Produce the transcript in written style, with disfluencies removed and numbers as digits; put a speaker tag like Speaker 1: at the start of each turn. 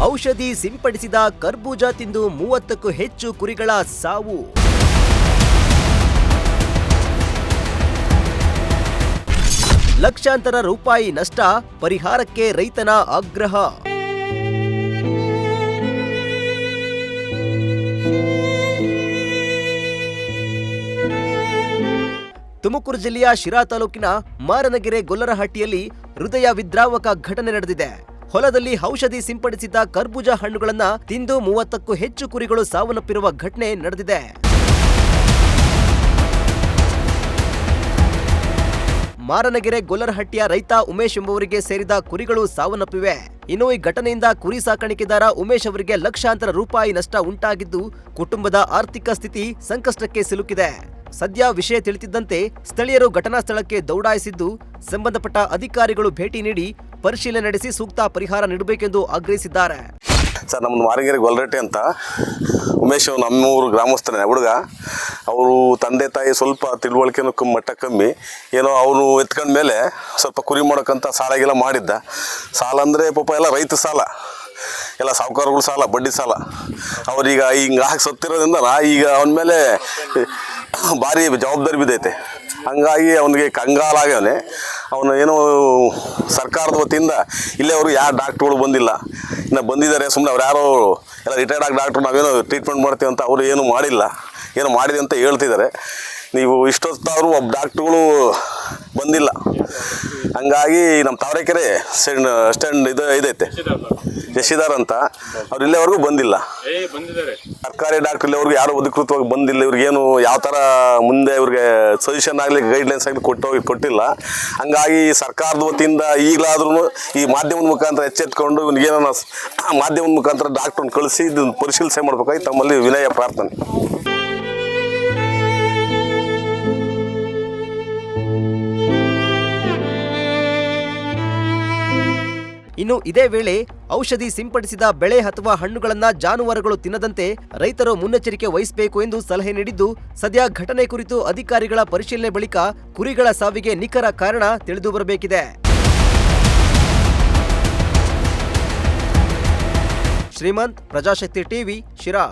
Speaker 1: ಔಷಧಿ ಸಿಂಪಡಿಸಿದ ಕರ್ಬೂಜ ತಿಂದು 30ಕ್ಕೂ ಹೆಚ್ಚು ಕುರಿಗಳ ಸಾವು. ಲಕ್ಷಾಂತರ ರೂಪಾಯಿ ನಷ್ಟ, ಪರಿಹಾರಕ್ಕೆ ರೈತನ ಆಗ್ರಹ. ತುಮಕೂರು ಜಿಲ್ಲೆಯ ಶಿರಾ ತಾಲೂಕಿನ ಮಾರನಗೆರೆ ಗೊಲ್ಲರಹಟ್ಟಿಯಲ್ಲಿ ಹೃದಯ ವಿದ್ರಾವಕ ಘಟನೆ ನಡೆದಿದೆ. ಹೊಲದಲ್ಲಿ ಔಷಧಿ ಸಿಂಪಡಿಸಿದ್ದ ಕರ್ಬೂಜ ಹಣ್ಣುಗಳನ್ನ ತಿಂದು 30ಕ್ಕೂ ಹೆಚ್ಚು ಕುರಿಗಳು ಸಾವನ್ನಪ್ಪಿರುವ ಘಟನೆ ನಡೆದಿದೆ. ಮಾರನಗೆರೆ ಗೊಲ್ಲರಹಟ್ಟಿಯ ರೈತ ಉಮೇಶ್ ಎಂಬುವರಿಗೆ ಸೇರಿದ ಕುರಿಗಳು ಸಾವನ್ನಪ್ಪಿವೆ. ಇನ್ನು ಈ ಘಟನೆಯಿಂದ ಕುರಿ ಸಾಕಾಣಿಕೆದಾರ ಉಮೇಶ್ ಅವರಿಗೆ ಲಕ್ಷಾಂತರ ರೂಪಾಯಿ ನಷ್ಟ ಉಂಟಾಗಿದ್ದು, ಕುಟುಂಬದ ಆರ್ಥಿಕ ಸ್ಥಿತಿ ಸಂಕಷ್ಟಕ್ಕೆ ಸಿಲುಕಿದೆ. ಸದ್ಯ ವಿಷಯ ತಿಳಿದಿದ್ದಂತೆ ಸ್ಥಳೀಯರು ಘಟನಾ ಸ್ಥಳಕ್ಕೆ ದೌಡಾಯಿಸಿದ್ದು, ಸಂಬಂಧಪಟ್ಟ ಅಧಿಕಾರಿಗಳು ಭೇಟಿ ನೀಡಿ ಪರಿಶೀಲನೆ ನಡೆಸಿ ಸೂಕ್ತ ಪರಿಹಾರ ನೀಡಬೇಕೆಂದು ಆಗ್ರಹಿಸಿದ್ದಾರೆ.
Speaker 2: ಸರ್, ನಮ್ಮದು ಮಾರನಗೆರೆ ಗೊಲ್ಲರಹಟ್ಟಿ ಅಂತ. ಉಮೇಶ್ ನಮ್ಮೂರು ಗ್ರಾಮಸ್ಥನೇ ಹುಡುಗ. ಅವರು ತಂದೆ ತಾಯಿ ಸ್ವಲ್ಪ ತಿಳುವಳಿಕೆನೂ ಮಟ್ಟ ಕಮ್ಮಿ. ಏನೋ ಅವನು ಎತ್ಕೊಂಡ ಮೇಲೆ ಸ್ವಲ್ಪ ಕುರಿ ಮಾಡೋಕ್ಕಂತ ಸಾಲಾಗೆಲ್ಲ ಮಾಡಿದ್ದ. ಸಾಲ ಅಂದರೆ ಪಾಪ ಎಲ್ಲ ರೈತ ಸಾಲ, ಎಲ್ಲ ಸಾಹುಕಾರಗಳು ಸಾಲ, ಬಡ್ಡಿ ಸಾಲ. ಅವ್ರೀಗ ಹಿಂಗೆ ಹಾಕಿ ಸತ್ತಿರೋದ್ರಿಂದ ಈಗ ಅವನ ಮೇಲೆ ಭಾರಿ ಜವಾಬ್ದಾರಿ ಬಿದ್ದೈತೆ. ಹಂಗಾಗಿ ಅವನಿಗೆ ಕಂಗಾಲಾಗ್ಯವನೆ. ಅವನು ಏನೋ ಸರ್ಕಾರದ ವತಿಯಿಂದ ಇಲ್ಲೇವರು ಯಾರು ಡಾಕ್ಟ್ರುಗಳು ಬಂದಿಲ್ಲ, ಇನ್ನು ಬಂದಿದ್ದಾರೆ ಸುಮ್ಮನೆ ಅವ್ರು ಯಾರೋ ಎಲ್ಲ ರಿಟೈರ್ಡ್ ಆಗಿ ಡಾಕ್ಟ್ರು ನಾವೇನೋ ಟ್ರೀಟ್ಮೆಂಟ್ ಮಾಡ್ತೀವಿ ಅಂತ ಅವರು ಏನು ಮಾಡಿಲ್ಲ, ಏನೋ ಮಾಡಿದೆ ಅಂತ ಹೇಳ್ತಿದ್ದಾರೆ. ನೀವು ಇಷ್ಟೊತ್ತಾದರೂ ಒಬ್ಬ ಡಾಕ್ಟ್ರುಗಳು ಬಂದಿಲ್ಲ. ಹಂಗಾಗಿ ನಮ್ಮ ತಾವರೆಕೆರೆ ಸ್ಟ್ಯಾಂಡ್ ಇದೈತೆ ಯಶಿದಾರ್ ಅಂತ, ಅವ್ರು ಇಲ್ಲಿವರೆಗೂ ಬಂದಿಲ್ಲ. ಸರ್ಕಾರಿ ಡಾಕ್ಟ್ರ್ ಇಲ್ಲಿವರೆಗೂ ಯಾರು ಅಧಿಕೃತವಾಗಿ ಬಂದಿಲ್ಲ. ಇವ್ರಿಗೇನು ಯಾವ ಥರ ಮುಂದೆ ಇವ್ರಿಗೆ ಸಜೆಷನ್ ಆಗಲಿ ಗೈಡ್ಲೈನ್ಸ್ ಆಗಲಿ ಕೊಟ್ಟಿಲ್ಲ. ಹಂಗಾಗಿ ಸರ್ಕಾರದ ವತಿಯಿಂದ ಈಗಲಾದ್ರೂ ಈ ಮಾಧ್ಯಮದ ಮುಖಾಂತರ ಎಚ್ಚೆತ್ಕೊಂಡು ಇವನಿಗೇನೋ ಮಾಧ್ಯಮದ ಮುಖಾಂತರ ಡಾಕ್ಟ್ರನ್ನ ಕಳಿಸಿ ಇದನ್ನು ಪರಿಶೀಲನೆ ಮಾಡಬೇಕಾಗಿ ತಮ್ಮಲ್ಲಿ ವಿನಯ ಪ್ರಾರ್ಥನೆ.
Speaker 1: ಇನ್ನು ಇದೇ ವೇಳೆ ಔಷಧಿ ಸಿಂಪಡಿಸಿದ ಬೆಳೆ ಅಥವಾ ಹಣ್ಣುಗಳನ್ನ ಜಾನುವಾರುಗಳು ತಿನ್ನದಂತೆ ರೈತರು ಮುನ್ನೆಚ್ಚರಿಕೆ ವಹಿಸಬೇಕು ಎಂದು ಸಲಹೆ ನೀಡಿದ್ದು, ಸದ್ಯ ಘಟನೆ ಕುರಿತು ಅಧಿಕಾರಿಗಳ ಪರಿಶೀಲನೆ ಬಳಿಕ ಕುರಿಗಳ ಸಾವಿಗೆ ನಿಖರ ಕಾರಣ ತಿಳಿದು ಬರಬೇಕಿದೆ. ಶ್ರೀಮಂತ್, ಪ್ರಜಾಶಕ್ತಿ ಟಿವಿ, ಶಿರಾ.